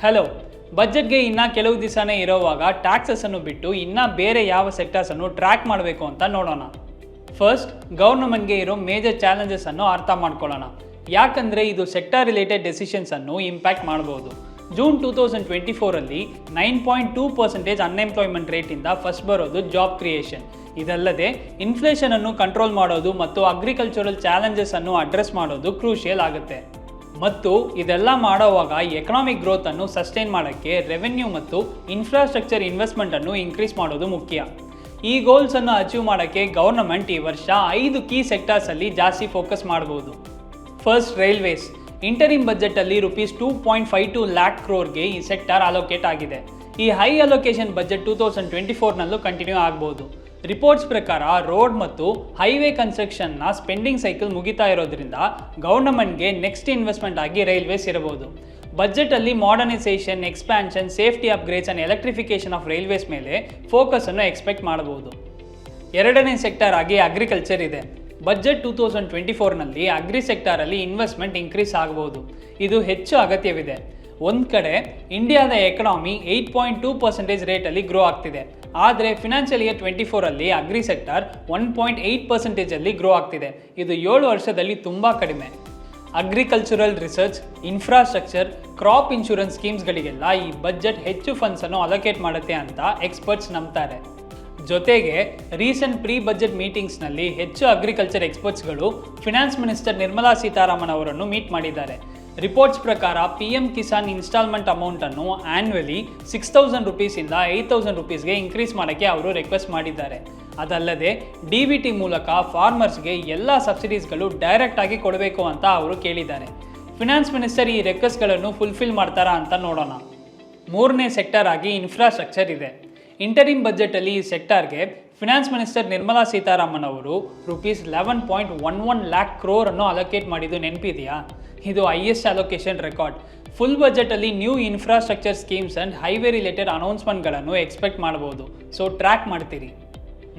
Hello, ಬಜೆಟ್ಗೆ ಇನ್ನು ಕೆಲವು ದಿವಸನೇ ಇರೋವಾಗ ಟ್ಯಾಕ್ಸಸ್ಸನ್ನು ಬಿಟ್ಟು ಇನ್ನು ಬೇರೆ ಯಾವ ಸೆಕ್ಟರ್ಸನ್ನು ಟ್ರ್ಯಾಕ್ ಮಾಡಬೇಕು ಅಂತ ನೋಡೋಣ. ಫಸ್ಟ್, ಗೌರ್ಮೆಂಟ್ಗೆ ಇರೋ ಮೇಜರ್ ಚಾಲೆಂಜಸ್ಸನ್ನು ಅರ್ಥ ಮಾಡ್ಕೊಳ್ಳೋಣ. ಯಾಕಂದರೆ ಇದು ಸೆಕ್ಟರ್ ರಿಲೇಟೆಡ್ ಡೆಸಿಷನ್ಸನ್ನು ಇಂಪ್ಯಾಕ್ಟ್ ಮಾಡ್ಬೋದು. ಜೂನ್ 2024 9.2% ಅನ್ಎಂಪ್ಲಾಯ್ಮೆಂಟ್ ರೇಟಿಂದ ಫಸ್ಟ್ ಬರೋದು ಜಾಬ್ ಕ್ರಿಯೇಷನ್. ಇದಲ್ಲದೆ ಇನ್ಫ್ಲೇಷನನ್ನು ಕಂಟ್ರೋಲ್ ಮಾಡೋದು ಮತ್ತು ಅಗ್ರಿಕಲ್ಚರಲ್ ಚಾಲೆಂಜಸ್ಸನ್ನು ಅಡ್ರೆಸ್ ಮಾಡೋದು ಕ್ರೂಷಿಯಲ್ ಆಗುತ್ತೆ. ಮತ್ತು ಇದೆಲ್ಲ ಮಾಡೋವಾಗ ಎಕನಾಮಿಕ್ ಗ್ರೋತನ್ನು ಸಸ್ಟೈನ್ ಮಾಡೋಕ್ಕೆ ರೆವೆನ್ಯೂ ಮತ್ತು ಇನ್ಫ್ರಾಸ್ಟ್ರಕ್ಚರ್ ಇನ್ವೆಸ್ಟ್ಮೆಂಟನ್ನು ಇನ್ಕ್ರೀಸ್ ಮಾಡೋದು ಮುಖ್ಯ. ಈ ಗೋಲ್ಸನ್ನು ಅಚೀವ್ ಮಾಡೋಕ್ಕೆ ಗೌರ್ಮೆಂಟ್ ಈ ವರ್ಷ 5 ಕೀ ಸೆಕ್ಟರ್ಸಲ್ಲಿ ಜಾಸ್ತಿ ಫೋಕಸ್ ಮಾಡ್ಬೋದು. First, railways. ಇಂಟರಿಮ್ ಬಜೆಟಲ್ಲಿ ₹2.52 ಲ್ಯಾಕ್ ಕ್ರೋರ್ಗೆ ಈ ಸೆಕ್ಟರ್ ಅಲೋಕೇಟ್ ಆಗಿದೆ. ಈ ಹೈ ಅಲೋಕೇಶನ್ ಬಜೆಟ್ 2024ನಲ್ಲೂ ಕಂಟಿನ್ಯೂ ಆಗ್ಬೋದು. ರಿಪೋರ್ಟ್ಸ್ ಪ್ರಕಾರ ರೋಡ್ ಮತ್ತು ಹೈವೇ ಕನ್ಸ್ಟ್ರಕ್ಷನ್ನ ಸ್ಪೆಂಡಿಂಗ್ ಸೈಕಲ್ ಮುಗಿತಾ ಇರೋದ್ರಿಂದ ಗೌರ್ಮೆಂಟ್ಗೆ ನೆಕ್ಸ್ಟ್ ಇನ್ವೆಸ್ಟ್ಮೆಂಟ್ ಆಗಿ ರೈಲ್ವೇಸ್ ಇರಬಹುದು. ಬಜೆಟಲ್ಲಿ modernisation, expansion, safety upgrades and electrification of railways ಮೇಲೆ ಫೋಕಸನ್ನು ಎಕ್ಸ್ಪೆಕ್ಟ್ ಮಾಡಬಹುದು. ಎರಡನೇ ಸೆಕ್ಟರ್ ಆಗಿ ಅಗ್ರಿಕಲ್ಚರ್ ಇದೆ. ಬಜೆಟ್ 2024ನಲ್ಲಿ ಅಗ್ರಿ ಸೆಕ್ಟರಲ್ಲಿ ಇನ್ವೆಸ್ಟ್ಮೆಂಟ್ ಇನ್ಕ್ರೀಸ್ ಆಗಬಹುದು. ಇದು ಹೆಚ್ಚು ಅಗತ್ಯವಿದೆ. ಒಂದು ಕಡೆ ಇಂಡಿಯಾದ ಎಕನಾಮಿ 8.2% ರೇಟಲ್ಲಿ ಗ್ರೋ ಆಗ್ತಿದೆ. ಆದರೆ ಫಿನಾನ್ಷಿಯಲ್ ಇಯರ್ 24ಅಲ್ಲಿ ಅಗ್ರಿ ಸೆಕ್ಟರ್ 1.8% ಗ್ರೋ ಆಗ್ತಿದೆ. ಇದು 7 ವರ್ಷದಲ್ಲಿ ತುಂಬ ಕಡಿಮೆ. Agricultural research, infrastructure, crop insurance ಸ್ಕೀಮ್ಸ್ಗಳಿಗೆಲ್ಲ ಈ ಬಜೆಟ್ ಹೆಚ್ಚು ಫಂಡ್ಸನ್ನು ಅಲೋಕೇಟ್ ಮಾಡುತ್ತೆ ಅಂತ ಎಕ್ಸ್ಪರ್ಟ್ಸ್ ನಂಬ್ತಾರೆ. ಜೊತೆಗೆ ರೀಸೆಂಟ್ ಪ್ರೀ ಬಜೆಟ್ ಮೀಟಿಂಗ್ಸ್ನಲ್ಲಿ ಹೆಚ್ಚು ಅಗ್ರಿಕಲ್ಚರ್ ಎಕ್ಸ್ಪರ್ಟ್ಸ್ಗಳು ಫಿನಾನ್ಸ್ ಮಿನಿಸ್ಟರ್ ನಿರ್ಮಲಾ ಸೀತಾರಾಮನ್ ಅವರನ್ನು ಮೀಟ್ ಮಾಡಿದ್ದಾರೆ. ರಿಪೋರ್ಟ್ಸ್ ಪ್ರಕಾರ PM ಕಿಸಾನ್ ಇನ್ಸ್ಟಾಲ್ಮೆಂಟ್ ಅಮೌಂಟನ್ನು ಆ್ಯನ್ಯುವಲಿ ₹6,000 ₹8,000ಗೆ ಇನ್ಕ್ರೀಸ್ ಮಾಡೋಕ್ಕೆ ಅವರು ರಿಕ್ವೆಸ್ಟ್ ಮಾಡಿದ್ದಾರೆ. ಅದಲ್ಲದೆ DBT ಮೂಲಕ ಫಾರ್ಮರ್ಸ್ಗೆ ಎಲ್ಲ ಸಬ್ಸಿಡೀಸ್ಗಳು ಡೈರೆಕ್ಟಾಗಿ ಕೊಡಬೇಕು ಅಂತ ಅವರು ಕೇಳಿದ್ದಾರೆ. ಫಿನಾನ್ಸ್ ಮಿನಿಸ್ಟರ್ ಈ ರಿಕ್ವೆಸ್ಟ್ಗಳನ್ನು ಫುಲ್ಫಿಲ್ ಮಾಡ್ತಾರಾ ಅಂತ ನೋಡೋಣ. ಮೂರನೇ ಸೆಕ್ಟರ್ ಆಗಿ ಇನ್ಫ್ರಾಸ್ಟ್ರಕ್ಚರ್ ಇದೆ. ಇಂಟರಿಮ್ ಬಜೆಟಲ್ಲಿ ಈ ಸೆಕ್ಟರ್ಗೆ ಫಿನಾನ್ಸ್ ಮಿನಿಸ್ಟರ್ ನಿರ್ಮಲಾ ಸೀತಾರಾಮನ್ ಅವರು ₹11.11 ಲ್ಯಾಕ್ ಕ್ರೋರ್ ಅನ್ನು ಅಲೋಕೇಟ್ ಮಾಡಿದ್ದು ನೆನಪಿದೆಯಾ? ಇದು ಹೈಯೆಸ್ಟ್ ಅಲೋಕೇಶನ್ ರೆಕಾರ್ಡ್. ಫುಲ್ ಬಜೆಟಲ್ಲಿ new infrastructure schemes and highway related ಅನೌನ್ಸ್ಮೆಂಟ್ಗಳನ್ನು ಎಕ್ಸ್ಪೆಕ್ಟ್ ಮಾಡ್ಬೋದು. ಸೊ ಟ್ರ್ಯಾಕ್ ಮಾಡ್ತೀರಿ.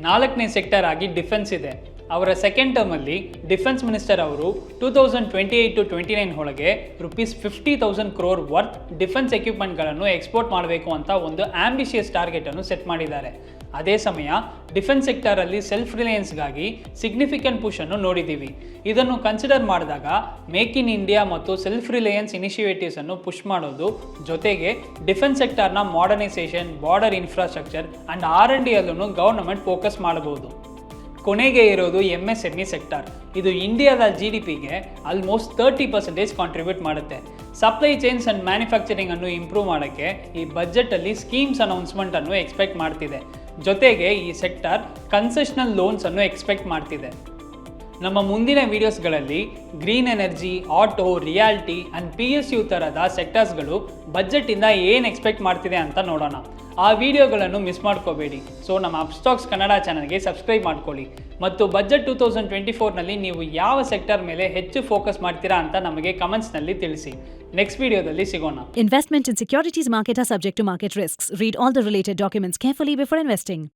ನಾಲ್ಕನೇ ಸೆಕ್ಟರ್ ಆಗಿ ಡಿಫೆನ್ಸ್ ಇದೆ. ಅವರ ಸೆಕೆಂಡ್ ಟರ್ಮಲ್ಲಿ ಡಿಫೆನ್ಸ್ ಮಿನಿಸ್ಟರ್ ಅವರು 2028-29 ಒಳಗೆ ₹50,000 ಕ್ರೋರ್ ವರ್ತ್ ಡಿಫೆನ್ಸ್ ಎಕ್ವಿಪ್ಮೆಂಟ್ಗಳನ್ನು ಎಕ್ಸ್ಪೋರ್ಟ್ ಮಾಡಬೇಕು ಅಂತ ಒಂದು ಆಂಬಿಷಿಯಸ್ ಟಾರ್ಗೆಟನ್ನು ಸೆಟ್ ಮಾಡಿದ್ದಾರೆ. ಅದೇ ಸಮಯ ಡಿಫೆನ್ಸ್ ಸೆಕ್ಟರಲ್ಲಿ ಸೆಲ್ಫ್ ರಿಲಯನ್ಸ್ಗಾಗಿ ಸಿಗ್ನಿಫಿಕೆಂಟ್ ಪುಷನ್ನು ನೋಡಿದ್ದೀವಿ. ಇದನ್ನು ಕನ್ಸಿಡರ್ ಮಾಡಿದಾಗ ಮೇಕ್ ಇನ್ ಇಂಡಿಯಾ ಮತ್ತು ಸೆಲ್ಫ್ ರಿಲಯನ್ಸ್ ಇನಿಷಿಯೇಟಿವ್ಸನ್ನು ಪುಷ್ ಮಾಡೋದು ಜೊತೆಗೆ ಡಿಫೆನ್ಸ್ ಸೆಕ್ಟರ್ನ ಮಾಡರ್ನೈಸೇಷನ್, ಬಾರ್ಡರ್ ಇನ್ಫ್ರಾಸ್ಟ್ರಕ್ಚರ್ ಆ್ಯಂಡ್ R&Dಯಲ್ಲೂ ಗೌರ್ಮೆಂಟ್ ಫೋಕಸ್ ಮಾಡಬಹುದು. ಕೊನೆಗೆ ಇರೋದು MSME ಸೆಕ್ಟರ್. ಇದು ಇಂಡಿಯಾದ GDPಗೆ ಆಲ್ಮೋಸ್ಟ್ 30% ಕಾಂಟ್ರಿಬ್ಯೂಟ್ ಮಾಡುತ್ತೆ. ಸಪ್ಲೈ ಚೈನ್ಸ್ ಆ್ಯಂಡ್ ಮ್ಯಾನುಫ್ಯಾಕ್ಚರಿಂಗ್ ಅನ್ನು ಇಂಪ್ರೂವ್ ಮಾಡೋಕ್ಕೆ ಈ ಬಜೆಟಲ್ಲಿ ಸ್ಕೀಮ್ಸ್ ಅನೌನ್ಸ್ಮೆಂಟ್ ಅನ್ನು ಎಕ್ಸ್ಪೆಕ್ಟ್ ಮಾಡ್ತಿದೆ. ಜೊತೆಗೆ ಈ ಸೆಕ್ಟರ್ ಕನ್ಸೆಷನಲ್ ಲೋನ್ಸ್ ಅನ್ನು ಎಕ್ಸ್ಪೆಕ್ಟ್ ಮಾಡ್ತಿದೆ. ನಮ್ಮ ಮುಂದಿನ ವಿಡಿಯೋಸ್ಗಳಲ್ಲಿ green energy, auto, realty and PSU ಥರದ ಸೆಕ್ಟರ್ಸ್ಗಳು ಬಜೆಟಿಂದ ಏನು ಎಕ್ಸ್ಪೆಕ್ಟ್ ಮಾಡ್ತಿದೆ ಅಂತ ನೋಡೋಣ. ಆ ವಿಡಿಯೋಗಳನ್ನು ಮಿಸ್ ಮಾಡ್ಕೋಬೇಡಿ. ಸೊ ನಮ್ಮ ಅಪ್ಸ್ಟಾಕ್ಸ್ ಕನ್ನಡ ಚಾನಲ್ಗೆ ಸಬ್ಸ್ಕ್ರೈಬ್ ಮಾಡ್ಕೊಳ್ಳಿ. ಮತ್ತು ಬಜೆಟ್ 2024ನಲ್ಲಿ ನೀವು ಯಾವ ಸೆಕ್ಟರ್ ಮೇಲೆ ಹೆಚ್ಚು ಫೋಕಸ್ ಮಾಡ್ತೀರಾ ಅಂತ ನಮಗೆ ಕಮೆಂಟ್ಸ್ನಲ್ಲಿ ತಿಳಿಸಿ. ನೆಕ್ಸ್ಟ್ ವಿಡಿಯೋದಲ್ಲಿ ಸಿಗೋಣ. Investment in securities market are subject to market risks. Read all the related documents carefully before investing.